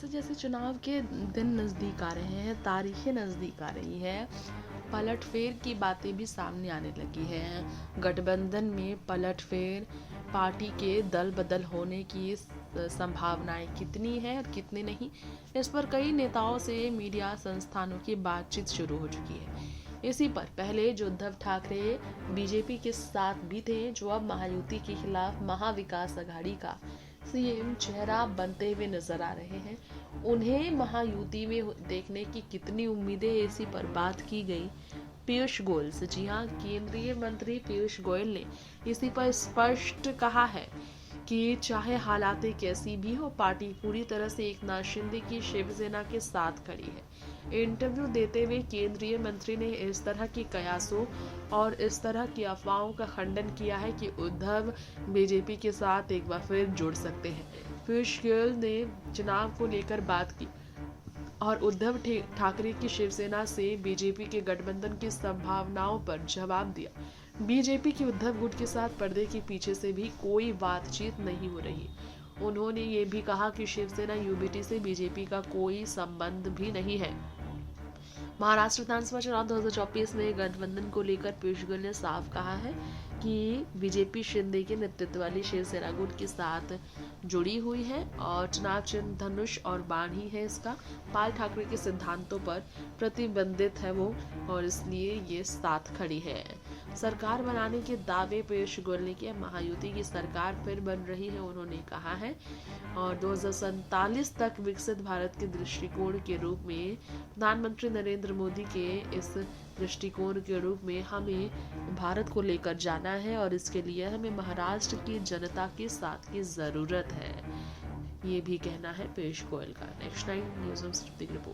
जैसे जैसे चुनाव के दिन नज़दीक आ रहे हैं, तारीखें नज़दीक आ रही हैं, पलटफेर की बातें भी सामने आने लगी हैं। गठबंधन में पलटफेर, पार्टी के दल बदल होने की संभावनाएं कितनी हैं और कितनी नहीं, इस पर कई नेताओं से मीडिया संस्थानों की बातचीत शुरू हो चुकी है। इसी पर पहले जो उद्धव ठाकरे बीजेपी के साथ भी थे, जो अब महायुति के खिलाफ महाविकास अघाड़ी का सीएम चेहरा बनते हुए नजर आ रहे हैं, उन्हें महायुति में देखने की कितनी उम्मीदें, इसी पर बात की गई पीयूष गोयल से। जी हाँ, केंद्रीय मंत्री पीयूष गोयल ने इसी पर स्पष्ट कहा है कि चाहे हालातें कैसी भी हो, पार्टी पूरी तरह से एकनाथ शिंदे की शिवसेना के साथ खड़ी है। इंटरव्यू देते हुए केंद्रीय मंत्री ने इस तरह की कयासों और इस तरह की अफवाहों का खंडन किया है कि उद्धव बीजेपी के साथ एक बार फिर जुड़ सकते हैं। पीयूष गोयल ने चुनाव को लेकर बात की और उद्धव ठाकरे की शिवसेना से बीजेपी के गठबंधन की संभावनाओं पर जवाब दिया। बीजेपी की उद्धव गुट के साथ पर्दे के पीछे से भी कोई बातचीत नहीं हो रही। उन्होंने ये भी कहा कि शिवसेना यूबीटी से बीजेपी का कोई संबंध भी नहीं है। महाराष्ट्र विधानसभा चुनाव 2024 में गठबंधन को लेकर पीयूष गोयल ने साफ कहा है कि बीजेपी शिंदे के नेतृत्व वाली शिवसेना गुट के साथ जुड़ी हुई है और चुनाव चिन्ह धनुष और बाण ही है इसका। बाल ठाकरे के सिद्धांतों पर प्रतिबंधित है वो, और इसलिए ये साथ खड़ी है। सरकार बनाने के दावे पीयूष गोयल ने किया। महायुति की सरकार फिर बन रही है, उन्होंने कहा है, और 2047 तक विकसित भारत के दृष्टिकोण के रूप में प्रधानमंत्री नरेंद्र मोदी के इस दृष्टिकोण के रूप में हमें भारत को लेकर जाना है और इसके लिए हमें महाराष्ट्र की जनता के साथ की ज़रूरत है। ये भी कहना है पीयूष गोयल का। Next 9 news report.